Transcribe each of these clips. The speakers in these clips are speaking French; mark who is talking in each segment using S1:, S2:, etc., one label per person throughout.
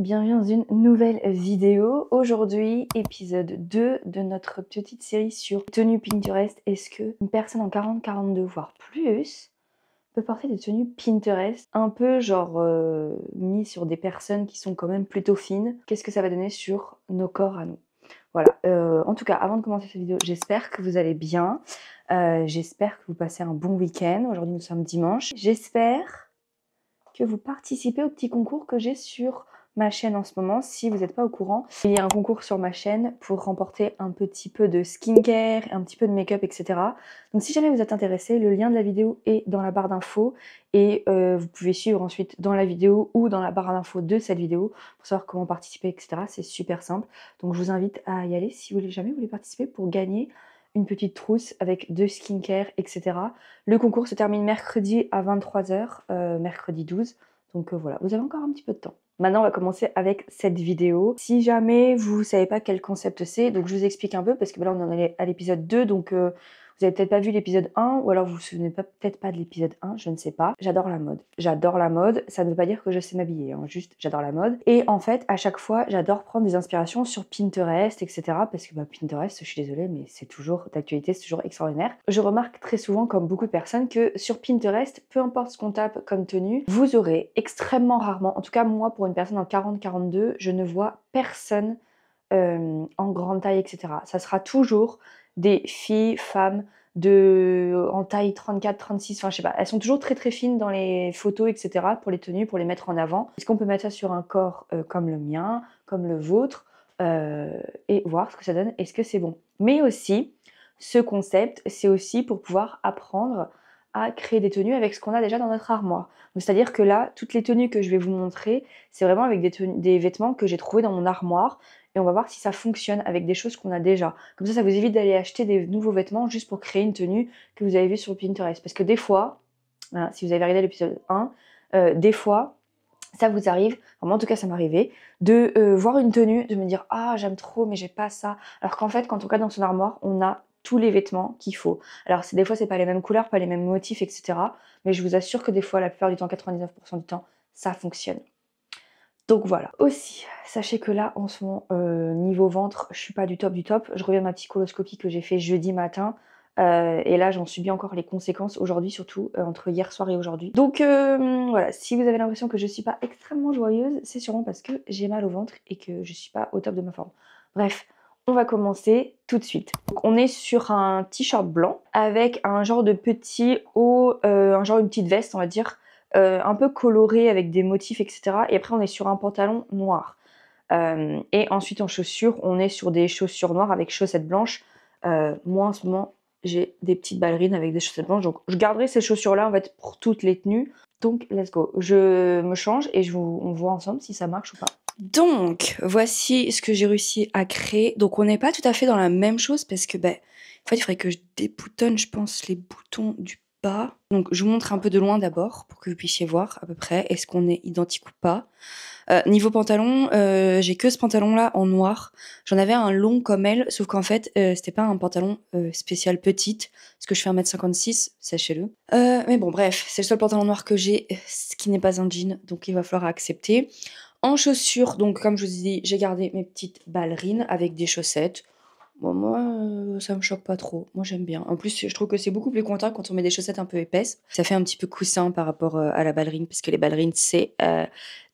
S1: bienvenue dans une nouvelle vidéo. Aujourd'hui, épisode 2 de notre petite série sur tenues Pinterest. Est-ce qu'une personne en 40-42, voire plus, peut porter des tenues Pinterest un peu genre mis sur des personnes qui sont quand même plutôt fines? Qu'est-ce que ça va donner sur nos corps à nous? Voilà, en tout cas, avant de commencer cette vidéo, j'espère que vous allez bien. J'espère que vous passez un bon week-end. Aujourd'hui, nous sommes dimanche. J'espère que vous participez au petit concours que j'ai sur ma chaîne en ce moment. Si vous n'êtes pas au courant, il y a un concours sur ma chaîne pour remporter un petit peu de skincare, un petit peu de make-up, etc. Donc si jamais vous êtes intéressé, le lien de la vidéo est dans la barre d'infos et vous pouvez suivre ensuite dans la vidéo ou dans la barre d'infos de cette vidéo pour savoir comment participer, etc. C'est super simple. Donc je vous invite à y aller si vous voulez jamais voulez participer pour gagner une petite trousse avec de skincare, etc. Le concours se termine mercredi à 23h, mercredi 12. Donc voilà, vous avez encore un petit peu de temps. Maintenant, on va commencer avec cette vidéo. Si jamais vous ne savez pas quel concept c'est, donc je vous explique un peu parce que là, on en est à l'épisode 2, donc vous avez peut-être pas vu l'épisode 1, ou alors vous vous souvenez peut-être pas de l'épisode 1, je ne sais pas. J'adore la mode. J'adore la mode, ça ne veut pas dire que je sais m'habiller, hein, juste j'adore la mode. Et en fait, à chaque fois, j'adore prendre des inspirations sur Pinterest, etc. Parce que Pinterest, je suis désolée, mais c'est toujours d'actualité, c'est toujours extraordinaire. Je remarque très souvent, comme beaucoup de personnes, que sur Pinterest, peu importe ce qu'on tape comme tenue, vous aurez extrêmement rarement, en tout cas moi, pour une personne en 40-42, je ne vois personne en grande taille, etc. Ça sera toujours des filles, femmes en taille 34, 36, enfin je sais pas, elles sont toujours très très fines dans les photos, etc. pour les tenues, pour les mettre en avant. Est-ce qu'on peut mettre ça sur un corps comme le mien, comme le vôtre, et voir ce que ça donne, est-ce que c'est bon? Mais aussi, ce concept, c'est aussi pour pouvoir apprendre à créer des tenues avec ce qu'on a déjà dans notre armoire. C'est-à-dire que là, toutes les tenues que je vais vous montrer, c'est vraiment avec des vêtements que j'ai trouvés dans mon armoire, et on va voir si ça fonctionne avec des choses qu'on a déjà. Comme ça vous évite d'aller acheter des nouveaux vêtements juste pour créer une tenue que vous avez vue sur Pinterest. Parce que des fois, hein, si vous avez regardé l'épisode 1, des fois, ça vous arrive, enfin, moi en tout cas ça m'arrivait, de voir une tenue, de me dire « Ah, j'aime trop, mais j'ai pas ça ». Alors qu'en fait, quand on regarde dans son armoire, on a tous les vêtements qu'il faut. Alors des fois, c'est pas les mêmes couleurs, pas les mêmes motifs, etc. Mais je vous assure que des fois, la plupart du temps, 99% du temps, ça fonctionne. Donc voilà. Aussi, sachez que là, en ce moment, niveau ventre, je suis pas du top du top. Je reviens de ma petite coloscopie que j'ai fait jeudi matin. Et là, j'en subis encore les conséquences aujourd'hui, surtout entre hier soir et aujourd'hui. Donc voilà, si vous avez l'impression que je suis pas extrêmement joyeuse, c'est sûrement parce que j'ai mal au ventre et que je suis pas au top de ma forme. Bref, on va commencer tout de suite. Donc, on est sur un t-shirt blanc avec un genre de petit haut, un genre une petite veste, on va dire, un peu coloré avec des motifs, etc. Et après, on est sur un pantalon noir. Et ensuite, en chaussures, on est sur des chaussures noires avec chaussettes blanches. Moi, en ce moment, j'ai des petites ballerines avec des chaussettes blanches. Donc, je garderai ces chaussures-là, en fait, pour toutes les tenues. Donc, let's go. Je me change et on voit ensemble si ça marche ou pas. Donc, voici ce que j'ai réussi à créer. Donc, on n'est pas tout à fait dans la même chose parce que, en fait, il faudrait que je déboutonne, je pense, les boutons du bas. Donc, je vous montre un peu de loin d'abord pour que vous puissiez voir à peu près est-ce qu'on est identique ou pas. Niveau pantalon, j'ai que ce pantalon-là en noir. J'en avais un long comme elle, sauf qu'en fait, c'était pas un pantalon spécial petite, parce que je fais 1m56, sachez-le. Mais bon, bref, c'est le seul pantalon noir que j'ai, ce qui n'est pas un jean, donc il va falloir accepter. En chaussures, donc comme je vous ai dit, j'ai gardé mes petites ballerines avec des chaussettes. Bon, moi, ça me choque pas trop. Moi, j'aime bien. En plus, je trouve que c'est beaucoup plus content quand on met des chaussettes un peu épaisses. Ça fait un petit peu coussin par rapport à la ballerine, parce que les ballerines, c'est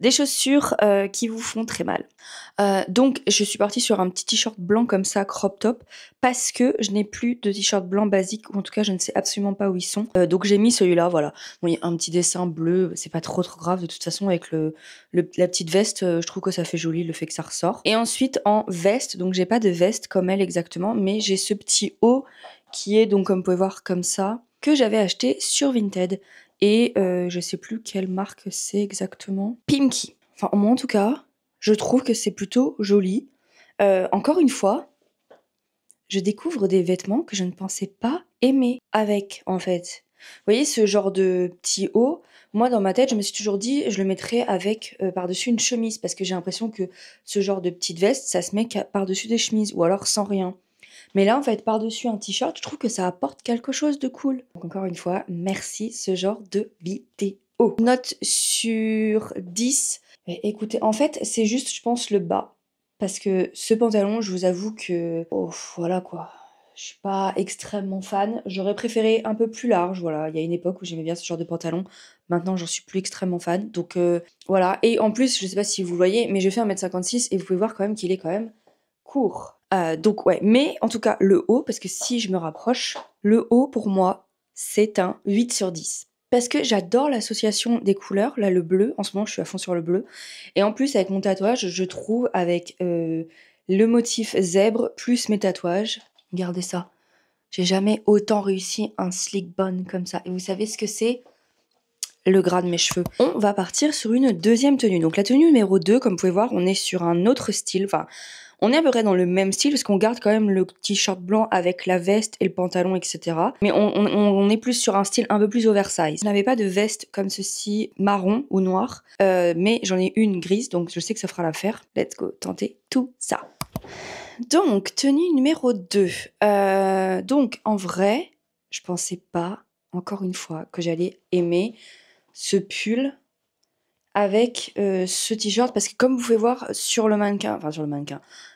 S1: des chaussures qui vous font très mal. Donc, je suis partie sur un petit t-shirt blanc comme ça, crop top, parce que je n'ai plus de t-shirt blanc basique, ou en tout cas, je ne sais absolument pas où ils sont. Donc, j'ai mis celui-là, voilà. Bon, il y a un petit dessin bleu, c'est pas trop grave. De toute façon, avec la petite veste, je trouve que ça fait joli, le fait que ça ressort. Et ensuite, en veste, donc j'ai pas de veste comme elle exactement, mais j'ai ce petit haut qui est donc, comme vous pouvez voir, comme ça, que j'avais acheté sur Vinted. Et je sais plus quelle marque c'est exactement. Pimki. Enfin, moi en tout cas, je trouve que c'est plutôt joli. Encore une fois, je découvre des vêtements que je ne pensais pas aimer avec, en fait. Vous voyez ce genre de petit haut, moi dans ma tête, je me suis toujours dit, je le mettrais avec par-dessus une chemise, parce que j'ai l'impression que ce genre de petite veste, ça se met par-dessus des chemises, ou alors sans rien. Mais là, en fait, par-dessus un t-shirt, je trouve que ça apporte quelque chose de cool. Donc encore une fois, merci ce genre de vidéo. Note sur 10, Écoutez, en fait, c'est juste, je pense, le bas. Parce que ce pantalon, je vous avoue que, oh, voilà quoi. Je suis pas extrêmement fan. J'aurais préféré un peu plus large, voilà. Il y a une époque où j'aimais bien ce genre de pantalon. Maintenant, j'en suis plus extrêmement fan. Donc voilà. Et en plus, je sais pas si vous voyez, mais je fais 1,56 m et vous pouvez voir quand même qu'il est quand même court. Donc ouais, mais en tout cas, le haut, parce que si je me rapproche, le haut pour moi, c'est un 8/10. Parce que j'adore l'association des couleurs. Là, le bleu, en ce moment, je suis à fond sur le bleu. Et en plus, avec mon tatouage, je trouve avec le motif zèbre plus mes tatouages. Regardez ça. J'ai jamais autant réussi un slick bun comme ça. Et vous savez ce que c'est? Le gras de mes cheveux. On va partir sur une deuxième tenue. Donc la tenue numéro 2, comme vous pouvez voir, on est sur un autre style. Enfin, on est à peu près dans le même style parce qu'on garde quand même le t-shirt blanc avec la veste et le pantalon, etc. Mais on est plus sur un style un peu plus oversize. Je n'avais pas de veste comme ceci, marron ou noir, mais j'en ai une grise, donc je sais que ça fera l'affaire. Let's go, tenter tout ça. Donc, tenue numéro 2. Donc, en vrai, je pensais pas, encore une fois, que j'allais aimer ce pull avec ce t-shirt parce que comme vous pouvez voir sur le mannequin,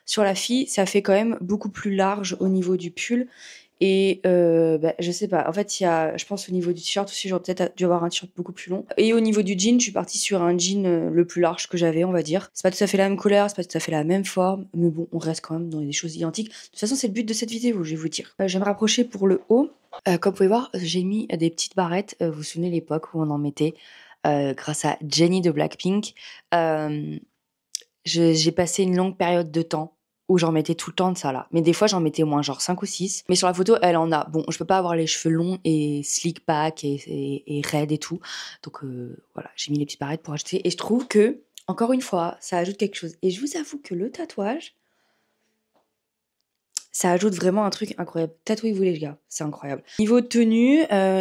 S1: sur la fille, ça fait quand même beaucoup plus large au niveau du pull et je sais pas, en fait il y a, je pense au niveau du t-shirt aussi, j'aurais peut-être dû avoir un t-shirt beaucoup plus long et au niveau du jean, je suis partie sur un jean le plus large que j'avais, on va dire. C'est pas tout à fait la même couleur, c'est pas tout à fait la même forme, mais bon, on reste quand même dans des choses identiques. De toute façon, c'est le but de cette vidéo, je vais vous dire. Je vais me rapprocher pour le haut. Comme vous pouvez voir, j'ai mis des petites barrettes, vous vous souvenez l'époque où on en mettait grâce à Jennie de Blackpink. J'ai passé une longue période de temps où j'en mettais tout le temps de ça là. Mais des fois, j'en mettais au moins genre 5 ou 6. Mais sur la photo, elle en a. Bon, je peux pas avoir les cheveux longs et slick back et raide et tout. Donc voilà, j'ai mis les petites barrettes pour ajouter. Et je trouve que, encore une fois, ça ajoute quelque chose. Et je vous avoue que le tatouage, ça ajoute vraiment un truc incroyable. Tatouez-vous les gars, c'est incroyable. Niveau tenue,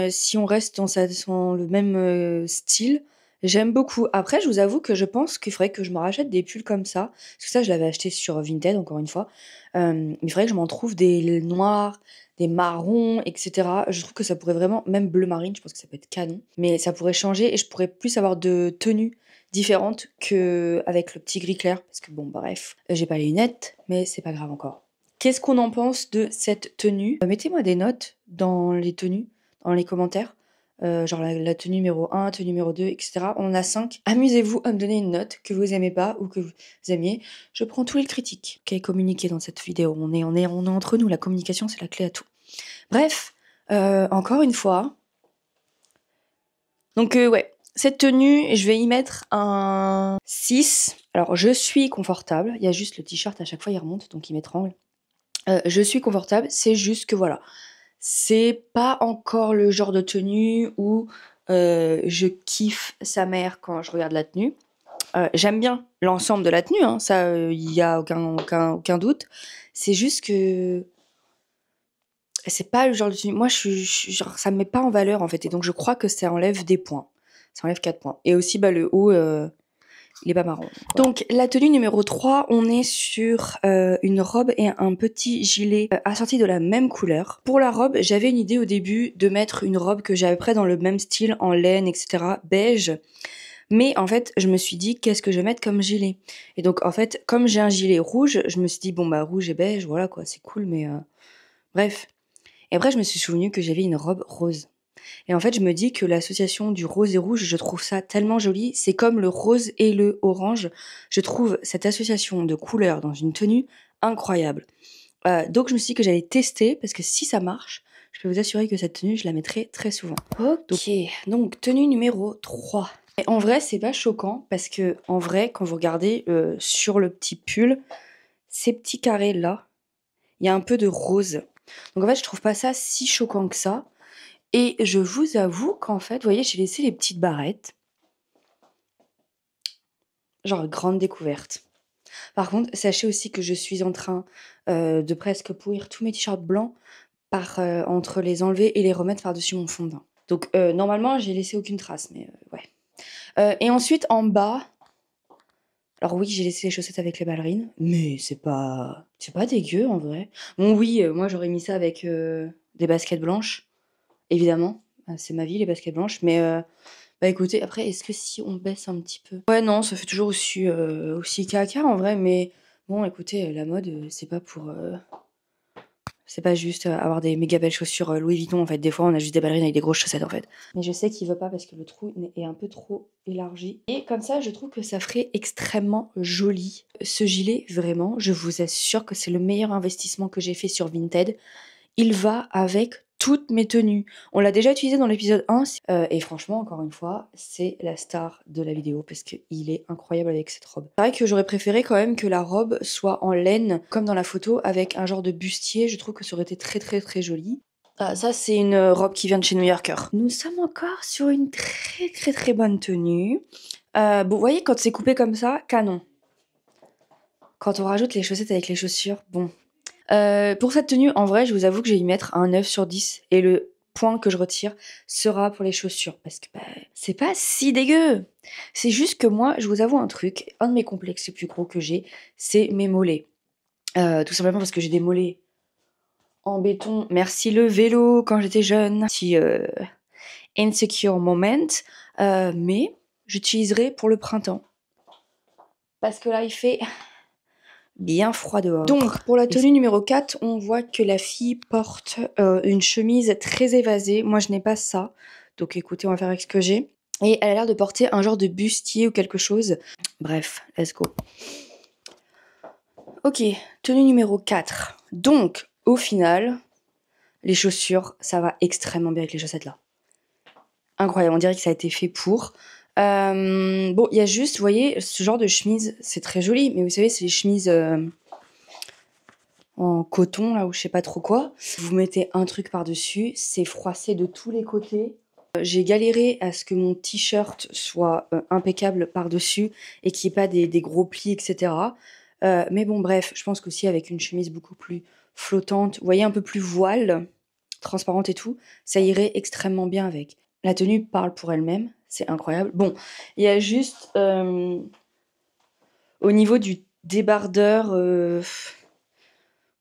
S1: si on reste dans le même style, j'aime beaucoup. Après, je vous avoue que je pense qu'il faudrait que je me rachète des pulls comme ça. Parce que ça, je l'avais acheté sur Vinted, encore une fois. Mais il faudrait que je m'en trouve des noirs, des marrons, etc. Je trouve que ça pourrait vraiment, même bleu marine, je pense que ça peut être canon. Mais ça pourrait changer et je pourrais plus avoir de tenues différentes que avec le petit gris clair. Parce que bon, bref, j'ai pas les lunettes, mais c'est pas grave encore. Qu'est-ce qu'on en pense de cette tenue? Mettez-moi des notes dans les tenues, dans les commentaires. Genre la tenue numéro 1, tenue numéro 2, etc. On en a 5. Amusez-vous à me donner une note que vous aimez pas ou que vous aimiez. Je prends tous les critiques qui est communiqué dans cette vidéo. On est entre nous. La communication, c'est la clé à tout. Bref, encore une fois. Donc ouais, cette tenue, je vais y mettre un 6. Alors, je suis confortable. Il y a juste le t-shirt, à chaque fois, il remonte, donc il m'étrangle. Je suis confortable, c'est juste que voilà, c'est pas encore le genre de tenue où je kiffe sa mère quand je regarde la tenue. J'aime bien l'ensemble de la tenue, hein, ça, il y a aucun doute. C'est juste que c'est pas le genre de tenue. Moi, je suis genre, ça me met pas en valeur en fait, et donc je crois que ça enlève des points. Ça enlève 4 points. Et aussi, le haut, il est pas marrant. Donc la tenue numéro 3, on est sur une robe et un petit gilet assortis de la même couleur. Pour la robe, j'avais une idée au début de mettre une robe que j'avais près dans le même style, en laine, etc., beige. Mais en fait, je me suis dit, qu'est-ce que je vais mettre comme gilet? Et donc en fait, comme j'ai un gilet rouge, je me suis dit, bon bah rouge et beige, voilà quoi, c'est cool, mais bref. Et après, je me suis souvenu que j'avais une robe rose. Et en fait, je me dis que l'association du rose et rouge, je trouve ça tellement joli. C'est comme le rose et le orange. Je trouve cette association de couleurs dans une tenue incroyable. Donc, je me suis dit que j'allais tester parce que si ça marche, je peux vous assurer que cette tenue, je la mettrai très souvent. Ok, donc tenue numéro 3. Et en vrai, c'est pas choquant parce que, en vrai, quand vous regardez sur le petit pull, ces petits carrés là, il y a un peu de rose. Donc en fait, je trouve pas ça si choquant que ça. Et je vous avoue qu'en fait, vous voyez, j'ai laissé les petites barrettes. Genre, grande découverte. Par contre, sachez aussi que je suis en train de presque pourrir tous mes t-shirts blancs entre les enlever et les remettre par-dessus mon fond de teint. Donc, normalement, j'ai laissé aucune trace, mais ouais. Et ensuite, en bas, alors oui, j'ai laissé les chaussettes avec les ballerines, mais c'est pas dégueu en vrai. Bon, oui, moi j'aurais mis ça avec des baskets blanches, évidemment. C'est ma vie, les baskets blanches, mais Bah écoutez, après, est-ce que si on baisse un petit peu? Ouais, non, ça fait toujours aussi caca en vrai, mais bon, écoutez, la mode, c'est pas juste avoir des méga belles chaussures Louis Vuitton en fait. Des fois, on a juste des ballerines avec des grosses chaussettes en fait. Mais je sais qu'il veut pas parce que le trou est un peu trop élargi. Et comme ça, je trouve que ça ferait extrêmement joli. Ce gilet, vraiment, je vous assure que c'est le meilleur investissement que j'ai fait sur Vinted. Il va avec toutes mes tenues. On l'a déjà utilisé dans l'épisode 1 et franchement, encore une fois, c'est la star de la vidéo parce qu'il est incroyable avec cette robe. C'est vrai que j'aurais préféré quand même que la robe soit en laine, comme dans la photo, avec un genre de bustier. Je trouve que ça aurait été très très très joli. Ah, ça, c'est une robe qui vient de chez New Yorker. Nous sommes encore sur une très très très bonne tenue. Bon, vous voyez, quand c'est coupé comme ça, canon. Quand on rajoute les chaussettes avec les chaussures, bon. Pour cette tenue, en vrai, je vous avoue que je vais y mettre un 9 sur 10 et le point que je retire sera pour les chaussures parce que bah, c'est pas si dégueu. C'est juste que moi, je vous avoue un truc, un de mes complexes les plus gros que j'ai, c'est mes mollets. Tout simplement parce que j'ai des mollets en béton. Merci le vélo quand j'étais jeune. Petit insecure moment, mais j'utiliserai pour le printemps. Parce que là, il fait bien froid dehors. Donc, pour la tenue numéro 4, on voit que la fille porte une chemise très évasée. Moi, je n'ai pas ça. Donc, écoutez, on va faire avec ce que j'ai. Et elle a l'air de porter un genre de bustier ou quelque chose. Bref, let's go. Ok, tenue numéro 4. Donc, au final, les chaussures, ça va extrêmement bien avec les chaussettes là. Incroyable, on dirait que ça a été fait pour. Bon, il y a juste, vous voyez, ce genre de chemise, c'est très joli. Mais vous savez, c'est les chemises... en coton là ou je sais pas trop quoi. Vous mettez un truc par-dessus, c'est froissé de tous les côtés. J'ai galéré à ce que mon t-shirt soit impeccable par-dessus et qu'il n'y ait pas des gros plis, etc. Mais bon, bref, je pense qu'aussi avec une chemise beaucoup plus flottante, vous voyez, un peu plus voile, transparente et tout, ça irait extrêmement bien avec. La tenue parle pour elle-même, c'est incroyable. Bon, il y a juste au niveau du débardeur...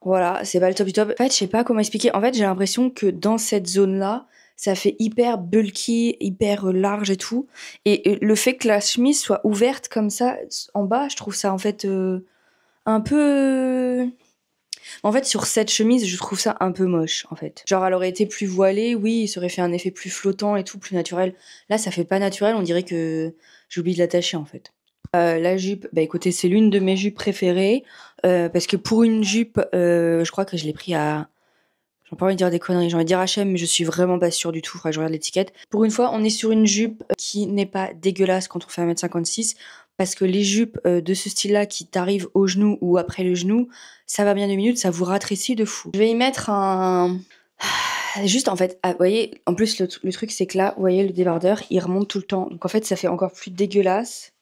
S1: Voilà, c'est pas le top du top. En fait, je sais pas comment expliquer. En fait, j'ai l'impression que dans cette zone-là, ça fait hyper bulky, hyper large et tout. Et le fait que la chemise soit ouverte comme ça en bas, je trouve ça en fait un peu. En fait, sur cette chemise, je trouve ça un peu moche en fait. Genre, elle aurait été plus voilée, oui, il serait fait un effet plus flottant et tout, plus naturel. Là, ça fait pas naturel, on dirait que j'ai oublié de l'attacher en fait. La jupe, bah écoutez, c'est l'une de mes jupes préférées. Parce que pour une jupe, je crois que je l'ai pris à... J'ai pas envie de dire des conneries, j'ai envie de dire H&M, mais je suis vraiment pas sûre du tout, faudrait que je regarde l'étiquette. Pour une fois, on est sur une jupe qui n'est pas dégueulasse quand on fait 1m56, parce que les jupes de ce style-là qui t'arrivent au genou ou après le genou, ça va bien 2 minutes, ça vous rétrécit de fou. Je vais y mettre un... Juste en fait, vous voyez, en plus le truc c'est que là, vous voyez le débardeur, il remonte tout le temps. Donc en fait, ça fait encore plus dégueulasse.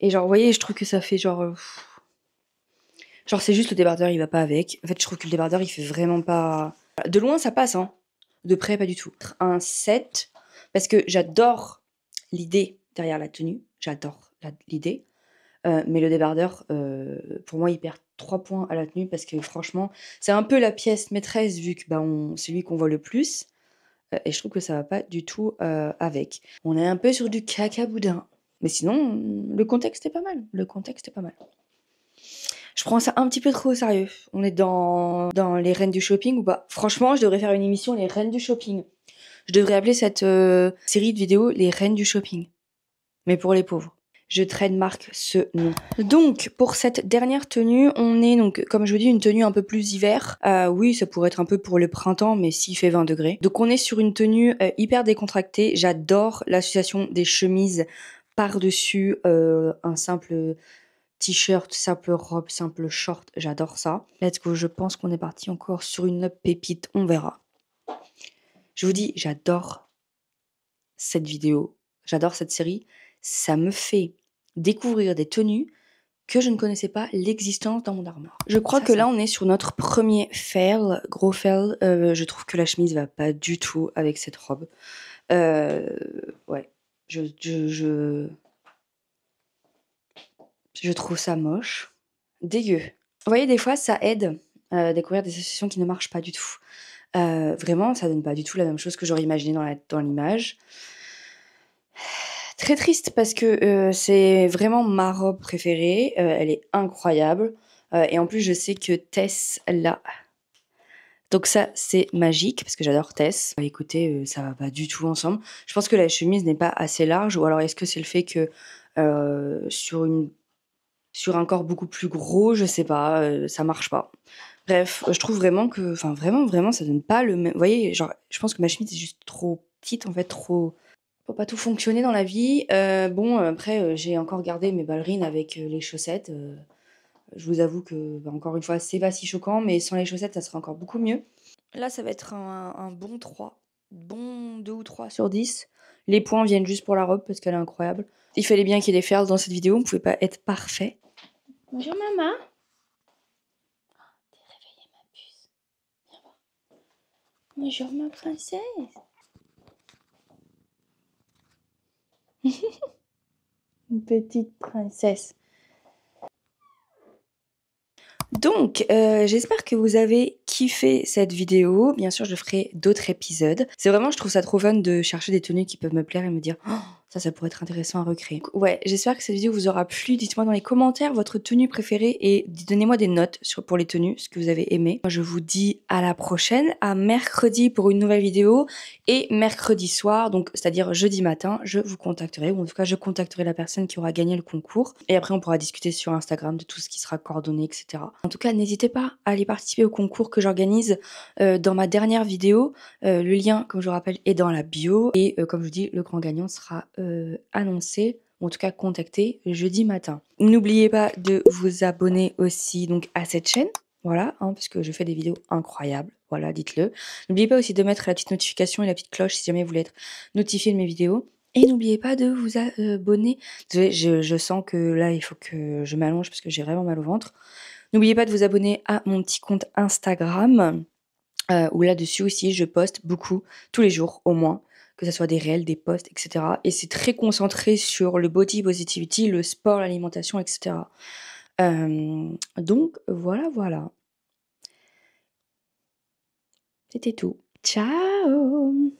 S1: Et genre, vous voyez, je trouve que ça fait genre... Genre, c'est juste le débardeur, il va pas avec. En fait, je trouve que le débardeur, il fait vraiment pas... De loin, ça passe, hein. De près, pas du tout. Un 7, parce que j'adore l'idée derrière la tenue. J'adore l'idée. Mais le débardeur, pour moi, il perd 3 points à la tenue, parce que franchement, c'est un peu la pièce maîtresse, vu que bah, c'est lui qu'on voit le plus. Et je trouve que ça va pas du tout avec. On est un peu sur du caca boudin. Mais sinon, le contexte est pas mal. Le contexte est pas mal. Je prends ça un petit peu trop au sérieux. On est dans les reines du shopping ou pas? Franchement, je devrais faire une émission les reines du shopping. Je devrais appeler cette série de vidéos les reines du shopping. Mais pour les pauvres. Je trademark ce nom. Donc, pour cette dernière tenue, on est donc, comme je vous dis, une tenue un peu plus hiver. Oui, ça pourrait être un peu pour le printemps, mais s'il fait 20 degrés. Donc, on est sur une tenue hyper décontractée. J'adore l'association des chemises par-dessus un simple t-shirt, simple robe, simple short. J'adore ça. Let's go, je pense qu'on est parti encore sur une pépite. On verra. Je vous dis, j'adore cette vidéo. J'adore cette série. Ça me fait découvrir des tenues que je ne connaissais pas l'existence dans mon armoire. Je crois que là, on est sur notre premier fail, gros fail. Je trouve que la chemise va pas du tout avec cette robe. Ouais, je trouve ça moche. Dégueu. Vous voyez, des fois, ça aide à découvrir des associations qui ne marchent pas du tout. Vraiment, ça donne pas du tout la même chose que j'aurais imaginé dans l'image. Très triste parce que c'est vraiment ma robe préférée. Elle est incroyable. Et en plus, je sais que Tess l'a. Donc ça, c'est magique parce que j'adore Tess. Écoutez, ça va pas du tout ensemble. Je pense que la chemise n'est pas assez large, ou alors est-ce que c'est le fait que sur un corps beaucoup plus gros, je sais pas, ça marche pas. Bref, je trouve vraiment que, enfin vraiment, vraiment, ça donne pas le même. Vous voyez, genre, je pense que ma chemise est juste trop petite en fait, trop. Faut pas tout fonctionner dans la vie. Bon, après, j'ai encore gardé mes ballerines avec les chaussettes. Je vous avoue que, bah, encore une fois, c'est pas si choquant, mais sans les chaussettes, ça serait encore beaucoup mieux. Là, ça va être un bon 3, bon 2 ou 3 sur 10. Les points viennent juste pour la robe parce qu'elle est incroyable. Il fallait bien qu'il y ait des perles dans cette vidéo, on pouvait pas être parfait. Bonjour maman. T'es réveillée ma puce. Viens voir. Bonjour ma princesse. Une petite princesse. Donc, j'espère que vous avez kiffé cette vidéo. Bien sûr, je ferai d'autres épisodes. C'est vraiment, je trouve ça trop fun de chercher des tenues qui peuvent me plaire et me dire «Oh, ça pourrait être intéressant à recréer». Donc, ouais, j'espère que cette vidéo vous aura plu. Dites-moi dans les commentaires votre tenue préférée et donnez-moi des notes pour les tenues, ce que vous avez aimé. Moi, je vous dis à la prochaine, à mercredi pour une nouvelle vidéo et mercredi soir, donc c'est-à-dire jeudi matin, je vous contacterai, ou en tout cas, je contacterai la personne qui aura gagné le concours. Et après, on pourra discuter sur Instagram de tout ce qui sera coordonné, etc. En tout cas, n'hésitez pas à aller participer au concours que j'organise dans ma dernière vidéo. Le lien, comme je vous rappelle, est dans la bio. Et comme je vous dis, le grand gagnant sera annoncé, ou en tout cas contacté, jeudi matin. N'oubliez pas de vous abonner aussi donc à cette chaîne. Voilà, parce que je fais des vidéos incroyables. Voilà, dites-le. N'oubliez pas aussi de mettre la petite notification et la petite cloche si jamais vous voulez être notifié de mes vidéos. Et n'oubliez pas de vous abonner. Désolée, je sens que là, il faut que je m'allonge parce que j'ai vraiment mal au ventre. N'oubliez pas de vous abonner à mon petit compte Instagram, où là-dessus aussi, je poste beaucoup, tous les jours au moins, que ce soit des réels, des posts, etc. Et c'est très concentré sur le body positivity, le sport, l'alimentation, etc. Donc, voilà, voilà. C'était tout. Ciao!